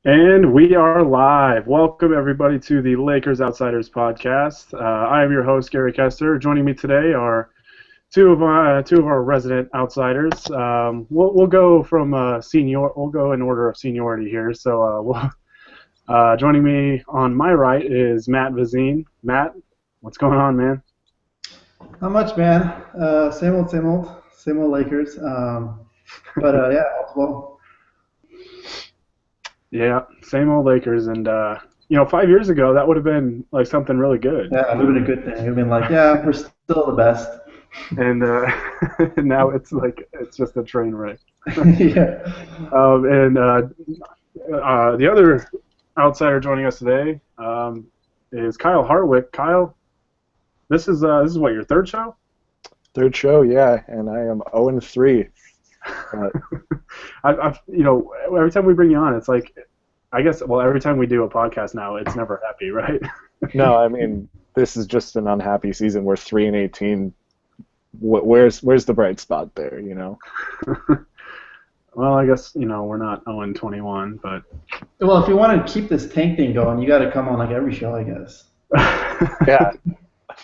And we are live. Welcome, everybody, to the Lakers Outsiders podcast. I am your host, Gary Kester. Joining me today are two of our resident outsiders. We'll go from senior. We'll go in order of seniority here. Joining me on my right is Matt Vazine. Matt, what's going on, man? Not much, man. Same old Lakers. But yeah, well, Yeah, same old Lakers. And 5 years ago, that would have been like something really good. yeah, it would have been a good thing. It would have been like, yeah, we're still the best. And now it's just a train wreck. Yeah. And the other outsider joining us today is Kyle Hartwick. Kyle, this is what, your third show? Third show, yeah, and I am 0-3. Every time we bring you on, it's like, I guess, well, every time we do a podcast now, it's never happy, right? No, I mean this is just an unhappy season. We're 3-18. Where's the bright spot there? Well, I guess we're not 0-21, but Well, if you want to keep this tank thing going, you got to come on like every show, I guess. Yeah,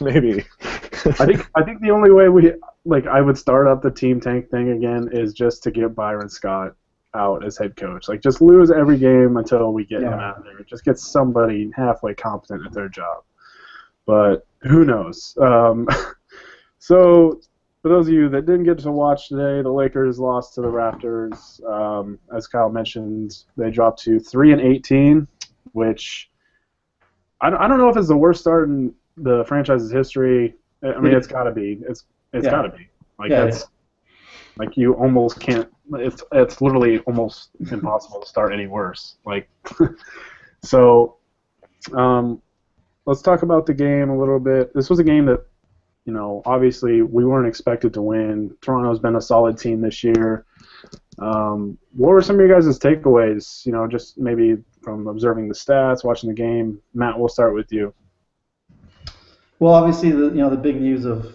maybe. I think the only way I would start up the team tank thing again is just to get Byron Scott out as head coach. Like, just lose every game until we get him out of there. Just get somebody halfway competent at their job. But who knows? So, for those of you that didn't get to watch today, the Lakers lost to the Raptors. As Kyle mentioned, they dropped to 3-18, which I don't know if it's the worst start in the franchise's history. I mean, it's got to be. It's got to be. Like, Yeah, that's like, you almost can't. It's literally almost impossible to start any worse. Like, so let's talk about the game a little bit. This was a game that, obviously we weren't expected to win. Toronto's been a solid team this year. What were some of your guys' takeaways? Just maybe from observing the stats, watching the game. Matt, we'll start with you. Well, obviously, the big news of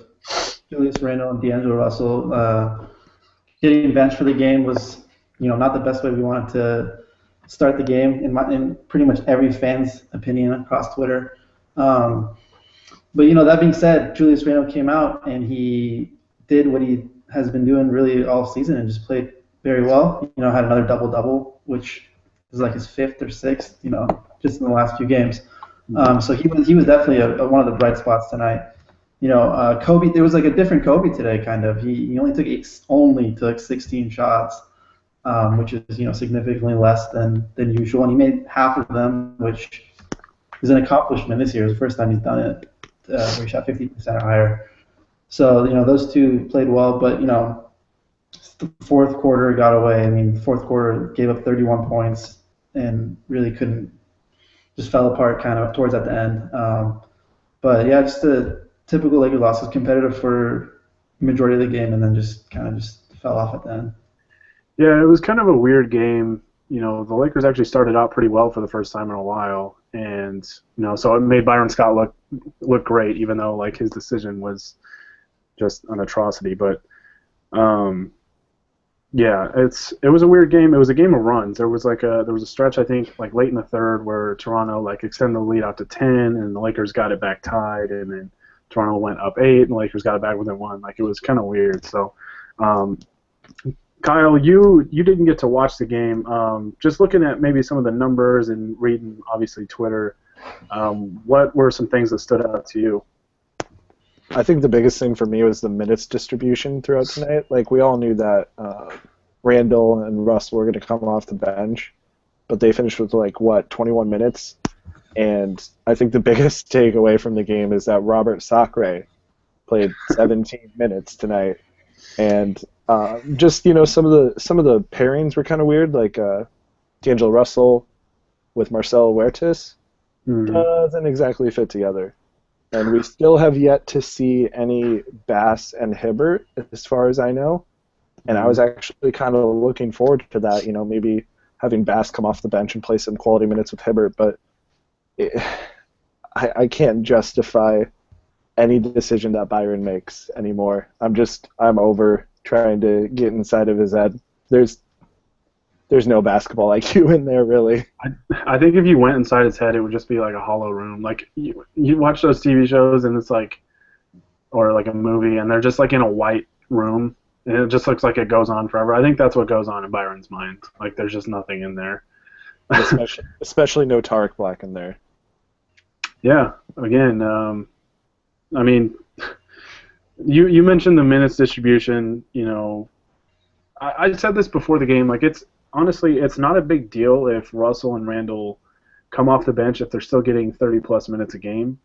Julius Randle and D'Angelo Russell getting benched for the game was, not the best way we wanted to start the game in pretty much every fan's opinion across Twitter. But that being said, Julius Randle came out and he did what he has been doing really all season and just played very well. Had another double-double, which is like his fifth or sixth, just in the last few games. So he was definitely one of the bright spots tonight. Kobe, there was like a different Kobe today, kind of. He only took 16 shots, which is significantly less than usual, and he made half of them, which is an accomplishment this year. It's the first time he's done it, where he shot 50% or higher. So those two played well, but the fourth quarter got away. I mean, the fourth quarter gave up 31 points and really couldn't. Just fell apart kind of towards at the end. But yeah, just a typical Lakers loss. Was competitive for the majority of the game, and then just fell off at the end. Yeah, it was kind of a weird game. The Lakers actually started out pretty well for the first time in a while, and so it made Byron Scott look great, even though like his decision was just an atrocity. But yeah, it was a weird game. It was a game of runs. There was a stretch, I think, like late in the third where Toronto like extended the lead out to 10, and the Lakers got it back tied, and then Toronto went up 8, and the Lakers got it back within 1. Like, it was kind of weird. So, Kyle, you didn't get to watch the game. Just looking at maybe some of the numbers and reading, obviously, Twitter, what were some things that stood out to you? I think the biggest thing for me was the minutes distribution throughout tonight. Like, we all knew that Randall and Russ were going to come off the bench, but they finished with 21 minutes. And I think the biggest takeaway from the game is that Robert Sacre played 17 minutes tonight, and just some of the pairings were kind of weird, like D'Angelo Russell with Marcelo Huertas doesn't exactly fit together. And we still have yet to see any Bass and Hibbert, as far as I know. And I was actually kind of looking forward to that, maybe having Bass come off the bench and play some quality minutes with Hibbert. But I can't justify any decision that Byron makes anymore. I'm over trying to get inside of his head. There's there's no basketball IQ in there really. I think if you went inside his head, it would just be like a hollow room. Like you watch those TV shows and it's like, or like a movie, and they're just like in a white room, and it just looks like it goes on forever. I think that's what goes on in Byron's mind. Like there's just nothing in there. Especially no Tarek Black in there. Yeah. Again, I mean, you mentioned the minutes distribution. You know, I said this before the game. Like it's not a big deal if Russell and Randle come off the bench if they're still getting 30-plus minutes a game.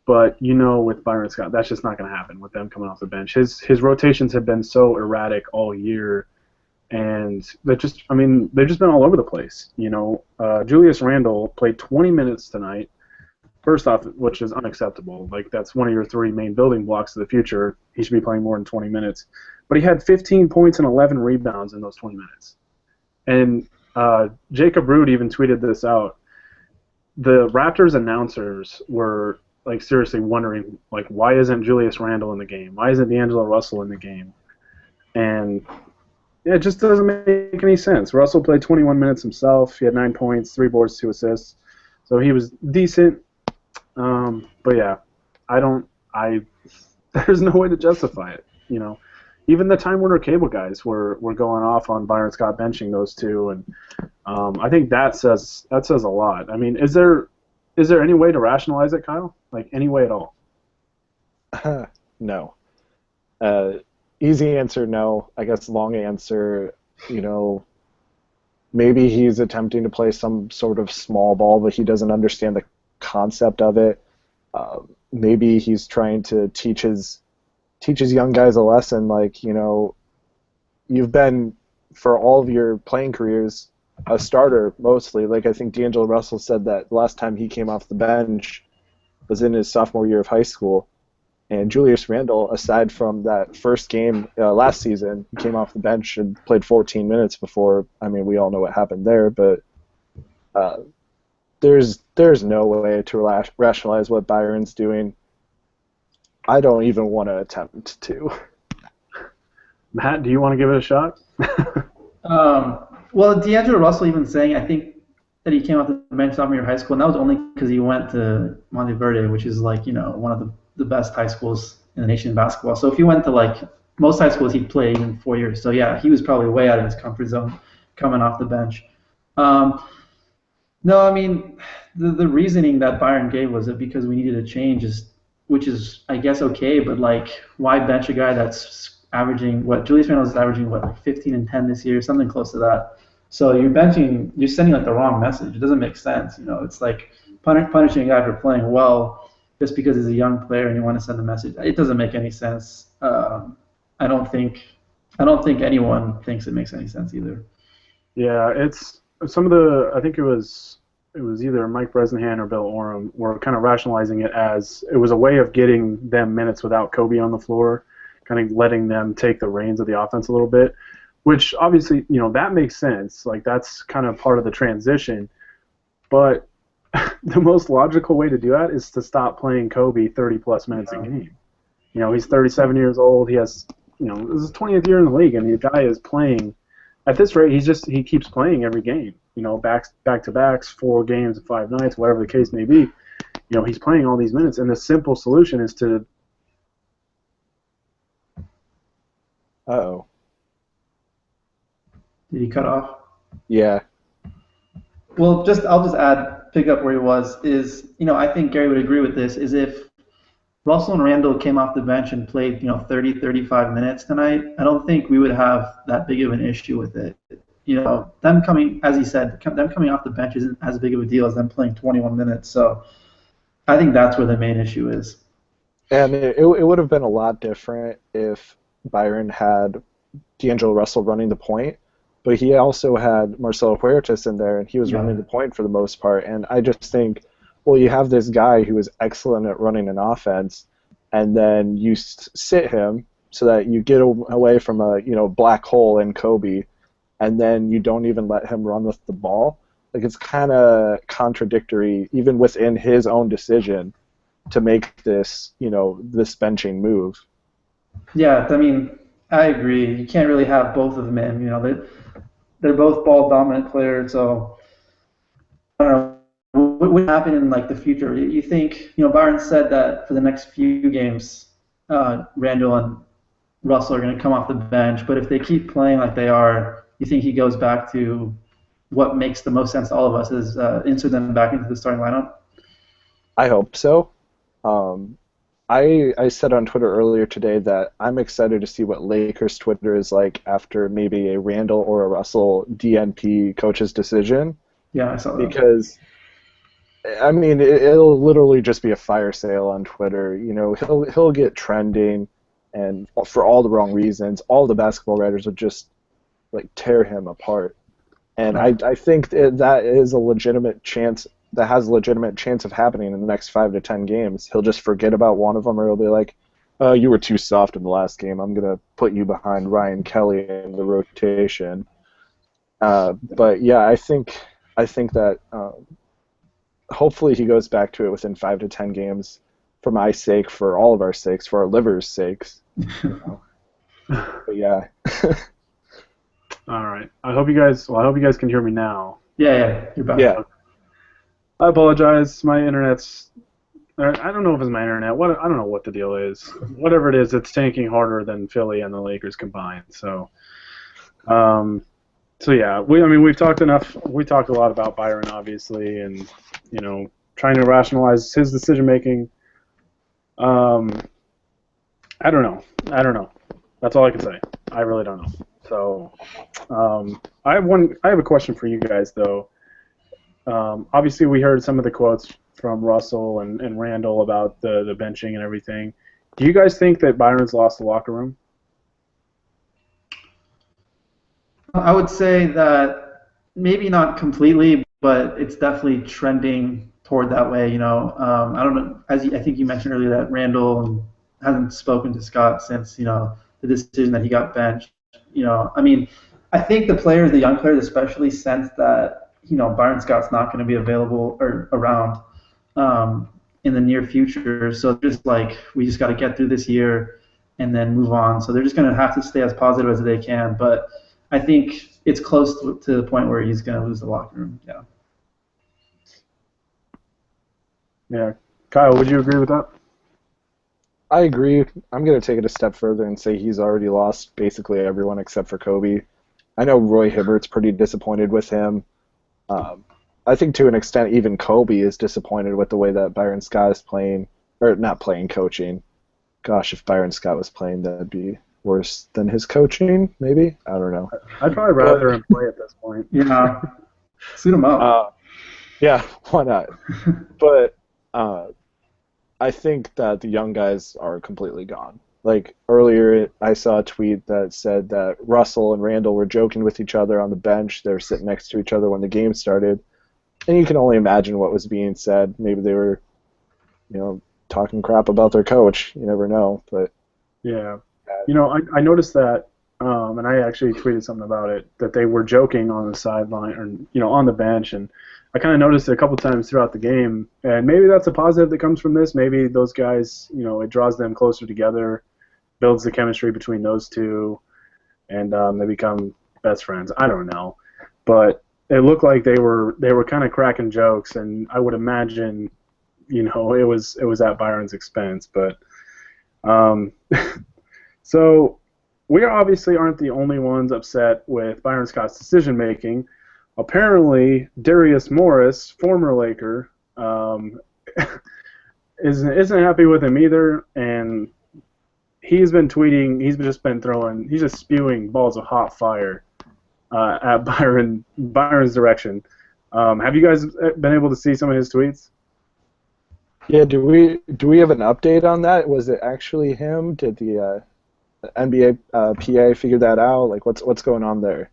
But with Byron Scott, that's just not going to happen with them coming off the bench. His rotations have been so erratic all year, and they've just been all over the place. Julius Randle played 20 minutes tonight. First off, which is unacceptable. Like that's one of your 3 main building blocks of the future. He should be playing more than 20 minutes. But he had 15 points and 11 rebounds in those 20 minutes. And Jacob Root even tweeted this out. The Raptors announcers were like seriously wondering, like, why isn't Julius Randle in the game? Why isn't D'Angelo Russell in the game? And it just doesn't make any sense. Russell played 21 minutes himself. He had 9 points, 3 boards, 2 assists. So he was decent. But yeah, there's no way to justify it. Even the Time Warner Cable guys were going off on Byron Scott benching those two, and I think that says a lot. I mean, is there any way to rationalize it, Kyle? Like any way at all? No. Easy answer, no. I guess long answer, maybe he's attempting to play some sort of small ball, but he doesn't understand the concept of it. Maybe he's trying to teach his young guys a lesson, like, you've been, for all of your playing careers, a starter mostly. Like, I think D'Angelo Russell said that last time he came off the bench was in his sophomore year of high school. And Julius Randle, aside from that first game last season, he came off the bench and played 14 minutes before. I mean, we all know what happened there, but there's no way to rationalize what Byron's doing. I don't even want to attempt to. Matt, do you want to give it a shot? Well, D'Angelo Russell even saying, I think that he came off the bench sophomore year of high school, and that was only because he went to Monteverde, which is like, one of the best high schools in the nation in basketball. So if he went to like most high schools, he'd play even 4 years. So yeah, he was probably way out of his comfort zone coming off the bench. No, I mean, the reasoning that Byron gave was that because we needed a change, which is, I guess, okay, but like, why bench a guy that's averaging what Julius Randle is averaging, like 15 and 10 this year, something close to that. So you're sending like the wrong message. It doesn't make sense. It's like punishing a guy for playing well just because he's a young player and you want to send a message. It doesn't make any sense. I don't think anyone thinks it makes any sense either. Yeah, it's some of the. I think it was either Mike Bresnahan or Bill Oram were kind of rationalizing it as it was a way of getting them minutes without Kobe on the floor, kind of letting them take the reins of the offense a little bit, which obviously, that makes sense. Like, that's kind of part of the transition. But the most logical way to do that is to stop playing Kobe 30-plus minutes a game. He's 37 years old. He has, this is his 20th year in the league, and the guy is playing. At this rate, he keeps playing every game. Back-to-backs, 4 games, 5 nights, whatever the case may be. He's playing all these minutes, and the simple solution is to. Uh-oh. Did he cut off? Yeah. Well, I'll just pick up where he was. I think Gary would agree with this. Is if Russell and Randle came off the bench and played, 30, 35 minutes tonight, I don't think we would have that big of an issue with it. Them coming, as he said, them coming off the bench isn't as big of a deal as them playing 21 minutes. So I think that's where the main issue is. And it would have been a lot different if Byron had D'Angelo Russell running the point, but he also had Marcelo Huertas in there, and he was running the point for the most part. And I just think, well, you have this guy who is excellent at running an offense, and then you sit him so that you get away from a black hole in Kobe, and then you don't even let him run with the ball. Like, it's kind of contradictory, even within his own decision, to make this this benching move. Yeah, I mean, I agree. You can't really have both of them in. they're both ball dominant players. So I don't know what would happen in like the future. You think Byron said that for the next few games, Randall and Russell are going to come off the bench, but if they keep playing like they are, you think he goes back to what makes the most sense to all of us is insert them back into the starting lineup? I hope so. I said on Twitter earlier today that I'm excited to see what Lakers Twitter is like after maybe a Randall or a Russell DNP coach's decision. Yeah, I saw that. Because, I mean, it'll literally just be a fire sale on Twitter. He'll get trending, and for all the wrong reasons, all the basketball writers would just like tear him apart. And Right. I think that is a legitimate chance. That has a legitimate chance of happening in the next 5 to 10 games. He'll just forget about one of them, or he'll be like, "Oh, you were too soft in the last game. I'm gonna put you behind Ryan Kelly in the rotation." But yeah, I think that hopefully he goes back to it within 5 to 10 games, for my sake, for all of our sakes, for our livers' sakes. But yeah. All right. I hope you guys can hear me now. Yeah, you're back. Yeah. I apologize. My internet's. I don't know if it's my internet. I don't know what the deal is. Whatever it is, it's tanking harder than Philly and the Lakers combined. So, yeah. We've talked enough. We talked a lot about Byron, obviously, and trying to rationalize his decision making. I don't know. That's all I can say. I really don't know. So, I have a question for you guys, though. Obviously, we heard some of the quotes from Russell and Randall about the benching and everything. Do you guys think that Byron's lost the locker room? I would say that maybe not completely, but it's definitely trending toward that way. I don't know. I think you mentioned earlier that Randall hasn't spoken to Scott since the decision that he got benched. I think the young players especially, sense that Byron Scott's not going to be available or around in the near future. So just like we just got to get through this year and then move on. So they're just going to have to stay as positive as they can. But I think it's close to the point where he's going to lose the locker room. Yeah. Yeah. Kyle, would you agree with that? I agree. I'm going to take it a step further and say he's already lost basically everyone except for Kobe. I know Roy Hibbert's pretty disappointed with him. I think to an extent even Kobe is disappointed with the way that Byron Scott is playing, or not playing, coaching. Gosh, if Byron Scott was playing, that'd be worse than his coaching, maybe? I don't know. I'd probably rather him play at this point. Yeah. Suit him up. Yeah, why not? But I think that the young guys are completely gone. Like earlier, I saw a tweet that said that Russell and Randall were joking with each other on the bench. They were sitting next to each other when the game started, and you can only imagine what was being said. Maybe they were, talking crap about their coach. You never know. But yeah, I noticed that, and I actually tweeted something about it, that they were joking on the sideline or on the bench, and I kind of noticed it a couple times throughout the game, and maybe that's a positive that comes from this. Maybe those guys, it draws them closer together, builds the chemistry between those two, and they become best friends. I don't know, but it looked like they were kind of cracking jokes, and I would imagine, it was at Byron's expense. But so we obviously aren't the only ones upset with Byron Scott's decision making. Apparently, Darius Morris, former Laker, isn't happy with him either, and he's been tweeting. He's just spewing balls of hot fire at Byron's direction. Have you guys been able to see some of his tweets? Yeah, do we have an update on that? Was it actually him? Did the NBA PA figure that out? Like, what's going on there?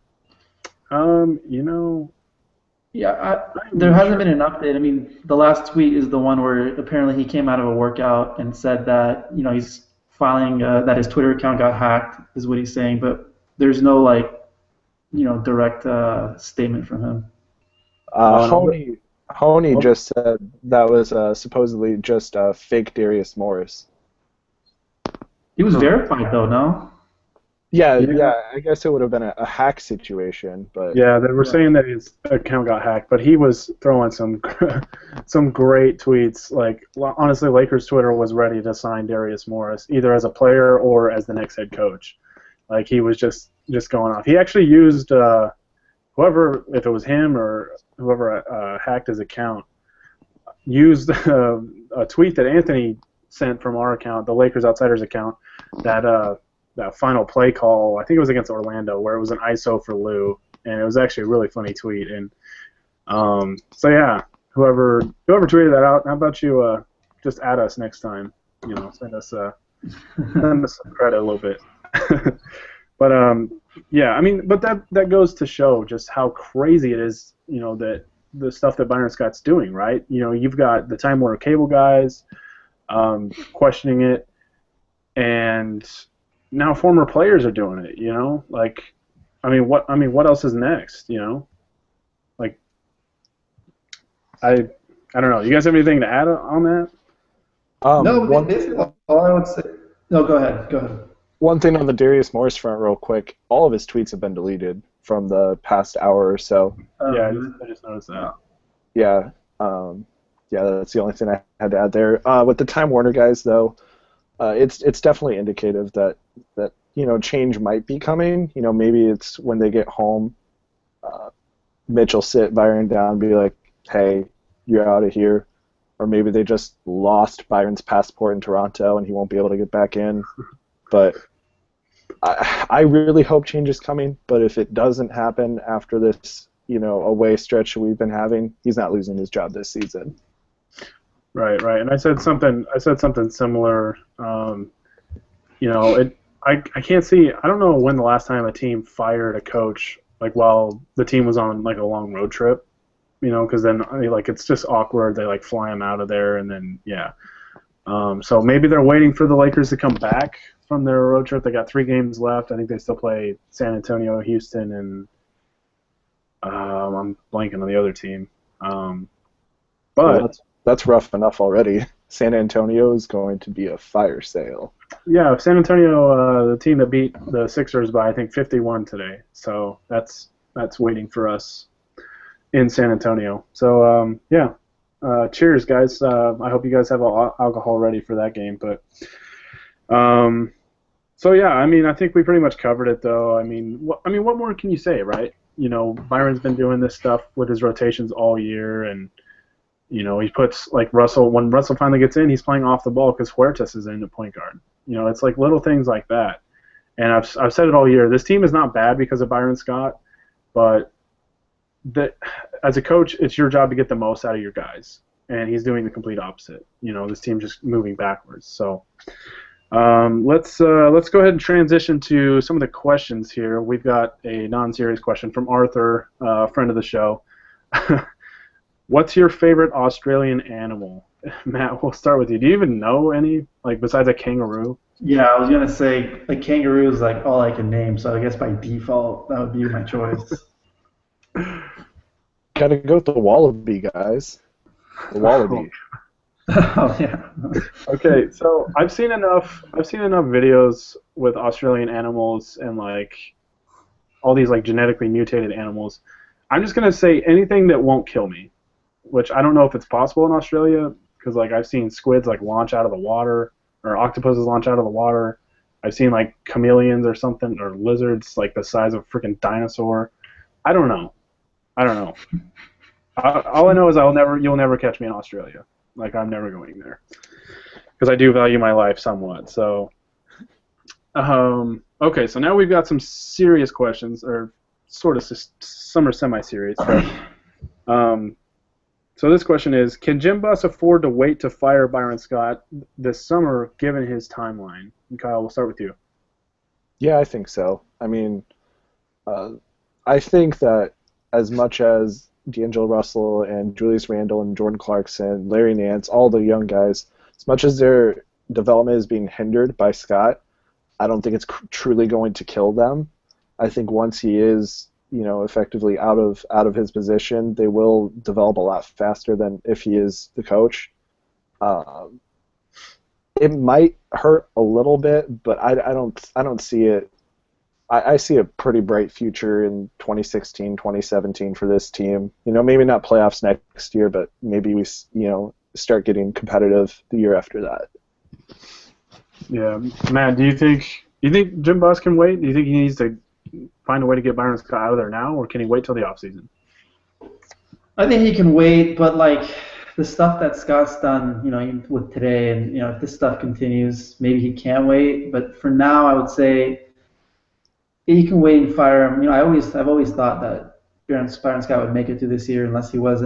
Yeah, there hasn't been an update. I mean, the last tweet is the one where apparently he came out of a workout and said that he's filing that his Twitter account got hacked, is what he's saying. But there's no direct statement from him. Honey just said that was supposedly just fake Darius Morris. He was verified though, no? Yeah. I guess it would have been a hack situation, but Yeah, they were saying that his account got hacked, but he was throwing some some great tweets. Like honestly, Lakers Twitter was ready to sign Darius Morris either as a player or as the next head coach. Like he was just going off. He actually used whoever, if it was him or whoever hacked his account, used a tweet that Anthony sent from our account, the Lakers Outsiders account, that final play call, I think it was against Orlando, where it was an ISO for Lou, and it was actually a really funny tweet. And so yeah, whoever tweeted that out, how about you just add us next time? Send us some credit a little bit. But yeah, I mean, but that goes to show just how crazy it is, that the stuff that Byron Scott's doing, right? You've got the Time Warner Cable guys questioning it, and now former players are doing it, like, what else is next, like, I don't know. You guys have anything to add on that? No, basically all I would say. No, go ahead. One thing on the Darius Morris front, real quick. All of his tweets have been deleted from the past hour or so. Yeah, I just noticed that. Yeah, that's the only thing I had to add there. With the Time Warner guys, though, it's definitely indicative that change might be coming. Maybe it's when they get home, Mitch will sit Byron down and be like, "Hey, you're out of here," or maybe they just lost Byron's passport in Toronto and he won't be able to get back in. But I really hope change is coming. But if it doesn't happen after this, away stretch we've been having, he's not losing his job this season. Right. And I said something similar. I can't see. I don't know when the last time a team fired a coach like while the team was on like a long road trip. Because then it's just awkward. They fly him out of there, and then yeah. So maybe they're waiting for the Lakers to come back from their road trip. They got 3 games left. I think they still play San Antonio, Houston, and I'm blanking on the other team. But that's rough enough already. San Antonio is going to be a fire sale. Yeah, San Antonio, the team that beat the Sixers by I think 51 today. So that's waiting for us in San Antonio. So yeah. Cheers, guys. I hope you guys have alcohol ready for that game. But so yeah, I think we pretty much covered it, though. What more can you say, right? Byron's been doing this stuff with his rotations all year, and he puts Russell. When Russell finally gets in, he's playing off the ball because Huertas is in at point guard. It's like little things like that. And I've said it all year. This team is not bad because of Byron Scott, but as a coach, it's your job to get the most out of your guys, and he's doing the complete opposite. This team's just moving backwards. So let's go ahead and transition to some of the questions here. We've got a non-serious question from Arthur, a friend of the show. What's your favorite Australian animal? Matt, we'll start with you. Do you even know any, besides a kangaroo? Yeah, I was gonna say kangaroo is all I can name, so I guess by default that would be my choice. Gotta go with the wallaby, guys. The wallaby. Oh yeah. Okay, so I've seen enough videos with Australian animals and all these genetically mutated animals. I'm just gonna say anything that won't kill me, which I don't know if it's possible in Australia because I've seen squids launch out of the water or octopuses launch out of the water. I've seen chameleons or something or lizards the size of a freaking dinosaur. I don't know. All I know is you'll never catch me in Australia. I'm never going there because I do value my life somewhat. So, okay. So now we've got some serious questions, or sort of some are semi-serious. So this question is: can Jim Buss afford to wait to fire Byron Scott this summer, given his timeline? And Kyle, we'll start with you. Yeah, I think so. I think that as much as D'Angelo Russell and Julius Randle and Jordan Clarkson, Larry Nance, all the young guys, as much as their development is being hindered by Scott, I don't think it's truly going to kill them. I think once he is, effectively out of his position, they will develop a lot faster than if he is the coach. It might hurt a little bit, but I don't see it I see a pretty bright future in 2016, 2017 for this team. Maybe not playoffs next year, but maybe we, start getting competitive the year after that. Yeah, Matt, do you think Jim Buss can wait? Do you think he needs to find a way to get Byron Scott out of there now, or can he wait till the offseason? I think he can wait, but the stuff that Scott's done, even with today, and if this stuff continues, maybe he can wait. But for now, I would say he can wait and fire him. I've always thought that Byron Scott would make it through this year unless he was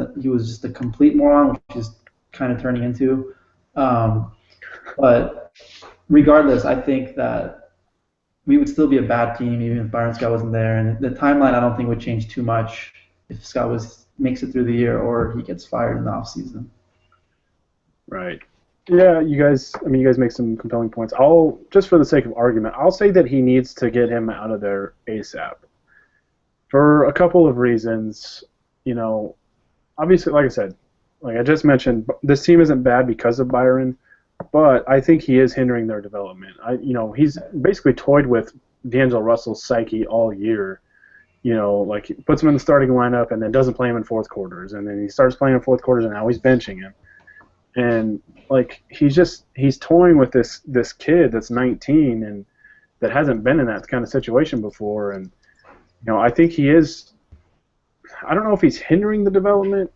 just a complete moron, which he's kind of turning into. But regardless, I think that we would still be a bad team even if Byron Scott wasn't there, and the timeline I don't think would change too much if Scott makes it through the year or he gets fired in the offseason. Right. Yeah, you guys make some compelling points. Just for the sake of argument, I'll say that he needs to get him out of there ASAP. For a couple of reasons, obviously, like I said, like I just mentioned, this team isn't bad because of Byron, but I think he is hindering their development. He's basically toyed with D'Angelo Russell's psyche all year. Like he puts him in the starting lineup and then doesn't play him in fourth quarters, and then he starts playing in fourth quarters and now he's benching him. And he's toying with this kid that's 19 and that hasn't been in that kind of situation before, and I think he is. I don't know if he's hindering the development,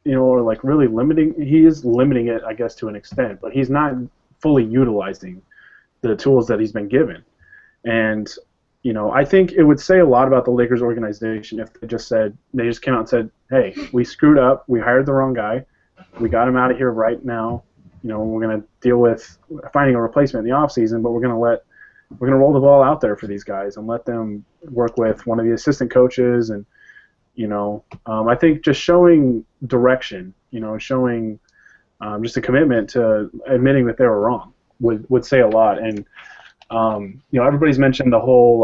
or like really limiting. He is limiting it, I guess, to an extent, but he's not fully utilizing the tools that he's been given. And I think it would say a lot about the Lakers organization if they just came out and said, "Hey, we screwed up. We hired the wrong guy. We got him out of here right now. We're going to deal with finding a replacement in the offseason, but we're going to roll the ball out there for these guys and let them work with one of the assistant coaches." And I think just showing direction, showing just a commitment to admitting that they were wrong would say a lot. And everybody's mentioned the whole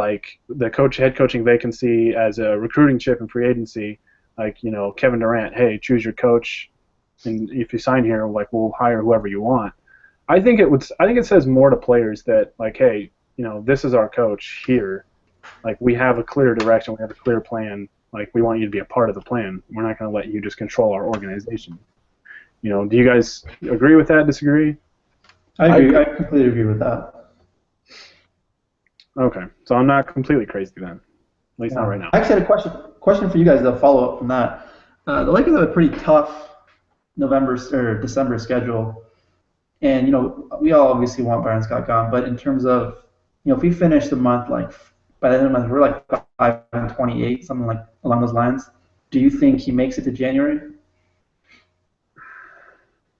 the head coaching vacancy as a recruiting chip in free agency. Kevin Durant, hey, choose your coach, and if you sign here, we'll hire whoever you want. I think it says more to players that hey, this is our coach here. We have a clear direction, we have a clear plan. We want you to be a part of the plan. We're not going to let you just control our organization. Do you guys agree with that? Disagree? I agree. I completely agree with that. Okay, so I'm not completely crazy then. At least not right now. I actually had a question for you guys to follow up from that. The Lakers have a pretty tough November or December schedule, and we all obviously want Byron Scott gone. But in terms of if we finish the month by the end of the month we're 5-28, something along those lines, do you think he makes it to January?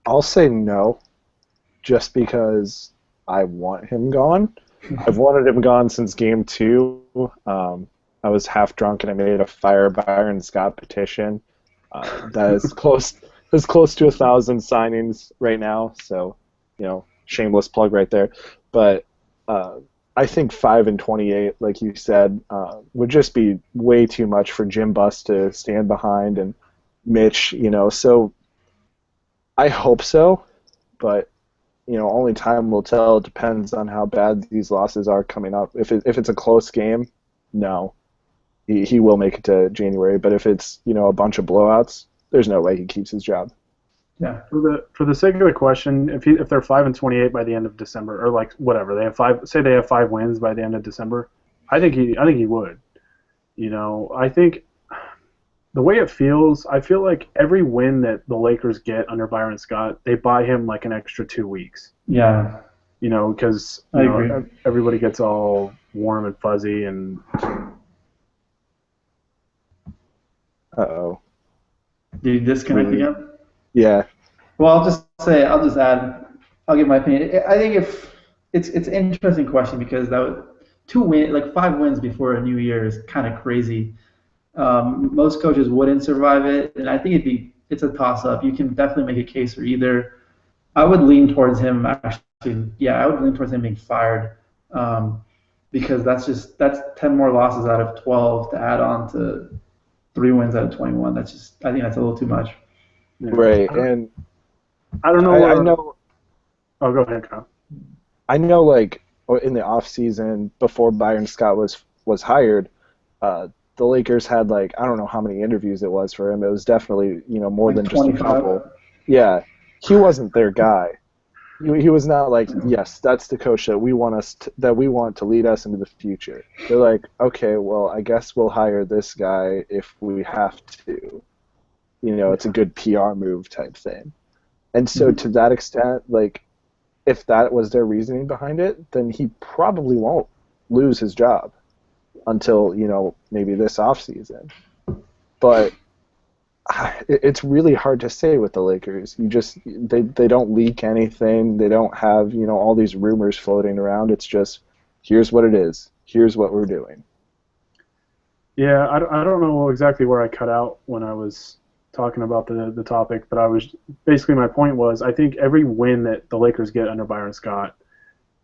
I'll say no, just because I want him gone. I've wanted him gone since Game 2. I was half drunk and I made a Fire Byron Scott petition. That is close to 1,000 signings right now. So, shameless plug right there. But I think 5-28, like you said, would just be way too much for Jim Buss to stand behind, and Mitch. So I hope so, but. Only time will tell. It depends on how bad these losses are coming up. If it's a close game, no, he will make it to January. But if it's a bunch of blowouts, there's no way he keeps his job. Yeah. For the sake of the question, if they're 5-28 by the end of December, or whatever, they have 5 wins by the end of December, I think he would. I think. The way it feels, I feel like every win that the Lakers get under Byron Scott, they buy him an extra 2 weeks. Yeah. Because everybody gets all warm and fuzzy and. Uh-oh. Did you disconnect again? Yeah. Well, I'll just add. I'll give my opinion. I think if it's an interesting question because 5 wins before a new year is kind of crazy. Most coaches wouldn't survive it, and I think it's a toss-up. You can definitely make a case for either. I would lean towards him actually. Yeah, I would lean towards him being fired, because that's 10 more losses out of 12 to add on to 3 wins out of 21. I think that's a little too much. Yeah. Right, and I don't know. I know. Oh, go ahead, Kyle. I know, in the off season before Byron Scott was was hired, the Lakers had like, I don't know how many interviews it was for him. It was definitely, more Like than just 25. a couple. Yeah, he wasn't their guy. He was not like, yes, that's the coach that we want to lead us into the future. They're like, okay, well, I guess we'll hire this guy if we have to. It's a good PR move type thing. And so to that extent, like, if that was their reasoning behind it, then he probably won't lose his job until, maybe this offseason. But it's really hard to say with the Lakers. They don't leak anything. They don't have, all these rumors floating around. It's just, here's what it is. Here's what we're doing. Yeah, I don't know exactly where I cut out when I was talking about the topic, but basically my point was, I think every win that the Lakers get under Byron Scott,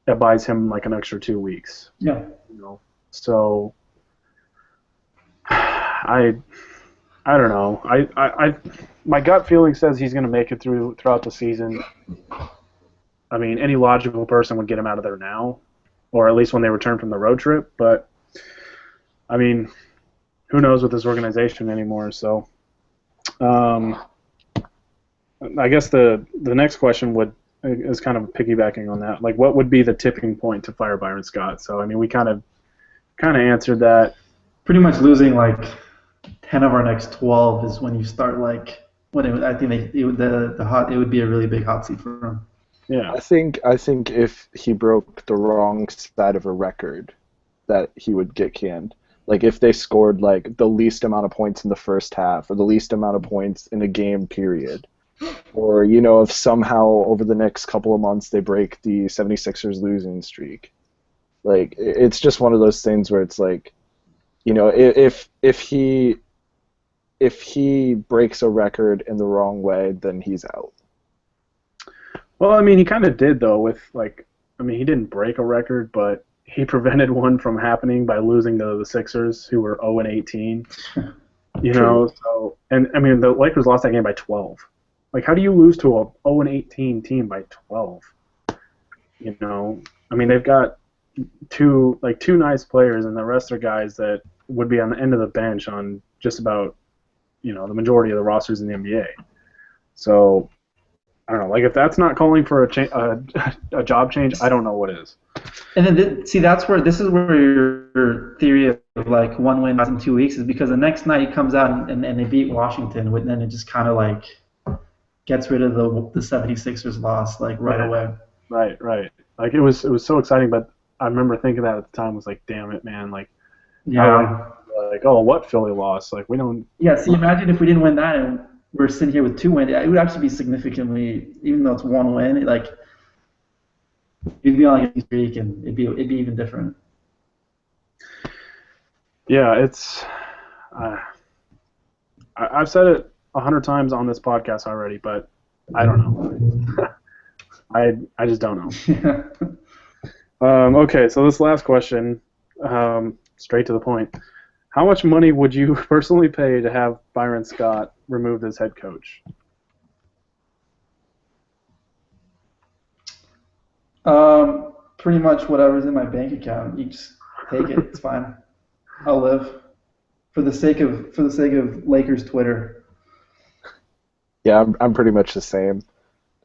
that buys him like an extra 2 weeks. Yeah. So I don't know. My gut feeling says he's going to make it throughout the season. I mean, any logical person would get him out of there now, or at least when they return from the road trip. But I mean, who knows with this organization anymore? So, I guess the next question is kind of piggybacking on that. Like, what would be the tipping point to fire Byron Scott? So, I mean, we kind of answered that. Pretty much losing like 10 of our next 12 is when you start like I think it would be a really big hot seat for him. Yeah. I think if he broke the wrong side of a record, that he would get canned. Like if they scored like the least amount of points in the first half or the least amount of points in a game period, or if somehow over the next couple of months they break the 76ers losing streak. Like it's just one of those things where it's like, if he breaks a record in the wrong way, then he's out. Well, I mean, he kind of did though. He didn't break a record, but he prevented one from happening by losing to the Sixers, who were 0-18. So and I mean the Lakers lost that game by 12. Like, how do you lose to a 0-18 team by 12? I mean, they've got two nice players, and the rest are guys that would be on the end of the bench on just about, the majority of the rosters in the NBA. So, I don't know. Like, if that's not calling for a job change, I don't know what is. And then, this is where your theory of like one win in 2 weeks is, because the next night he comes out and they beat Washington, and then it just kind of like gets rid of the 76ers loss like right away. Right. Like it was so exciting, but I remember thinking that at the time, was like, damn it, man. Like, yeah. Like, oh, what Philly lost? Like, we don't. Yeah. See, imagine if we didn't win that and we're sitting here with 2 wins. It would actually be significantly, even though it's 1 win, you'd be on like a streak, and it'd be even different. Yeah, it's. I've said it 100 times on this podcast already, but I don't know. I just don't know. Okay, so this last question, straight to the point. How much money would you personally pay to have Byron Scott removed as head coach? Pretty much whatever's in my bank account. You just take it. It's fine. I'll live for the sake of Lakers Twitter. Yeah, I'm pretty much the same.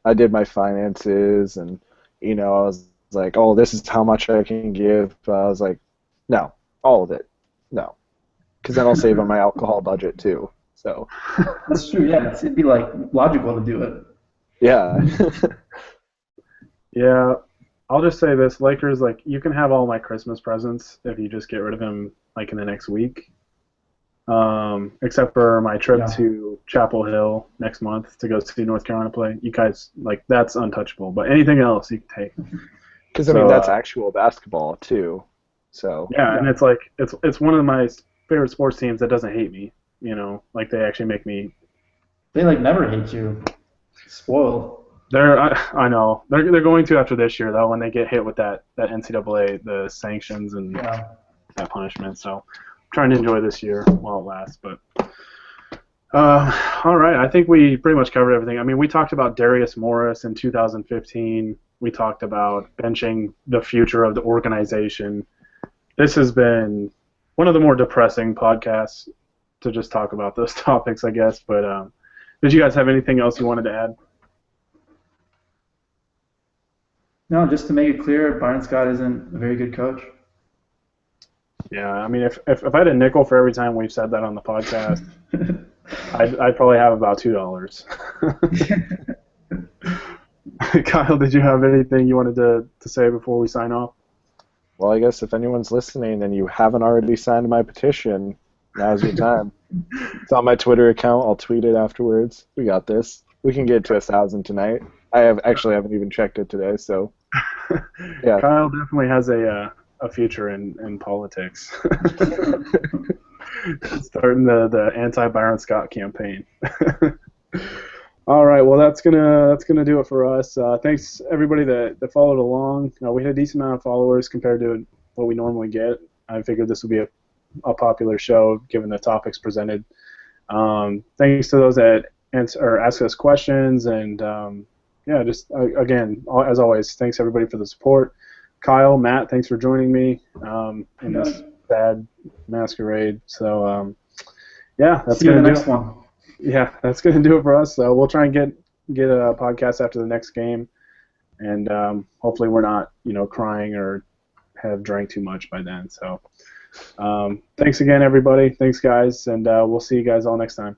I did my finances, and I was like, oh, this is how much I can give. But I was like, no, all of it, no, because then I'll save on my alcohol budget too. So that's true. Yeah, it'd be like logical to do it. Yeah. Yeah, I'll just say this: Lakers, like, you can have all my Christmas presents if you just get rid of him like in the next week. Except for my trip to Chapel Hill next month to go see North Carolina play. You guys, like, that's untouchable. But anything else you can take. Because I mean, that's actual basketball too. So yeah, and it's like it's one of my favorite sports teams that doesn't hate me. Like, they actually make me. They like never hate you. Spoiled. I know they're going to after this year though, when they get hit with that NCAA, the sanctions and that punishment. So I'm trying to enjoy this year while it lasts. But all right, I think we pretty much covered everything. I mean, we talked about Darius Morris in 2015. We talked about benching the future of the organization. This has been one of the more depressing podcasts to just talk about those topics, I guess. But did you guys have anything else you wanted to add? No, just to make it clear, Byron Scott isn't a very good coach. Yeah, I mean, if I had a nickel for every time we've said that on the podcast, I'd probably have about $2. Kyle, did you have anything you wanted to say before we sign off? Well, I guess if anyone's listening and you haven't already signed my petition, now's your time. It's on my Twitter account. I'll tweet it afterwards. We got this. We can get to 1,000 tonight. I haven't even checked it today, so yeah. Kyle definitely has a future in politics. Starting the anti-Byron Scott campaign. All right, well that's gonna do it for us. Thanks everybody that followed along. We had a decent amount of followers compared to what we normally get. I figured this would be a popular show given the topics presented. Thanks to those that ask us questions, and just again, as always, thanks everybody for the support. Kyle, Matt, thanks for joining me in this sad masquerade. So that's See you in gonna the next one. Yeah, that's going to do it for us. We'll try and get a podcast after the next game, and hopefully we're not, crying or have drank too much by then. So thanks again, everybody. Thanks, guys, and we'll see you guys all next time.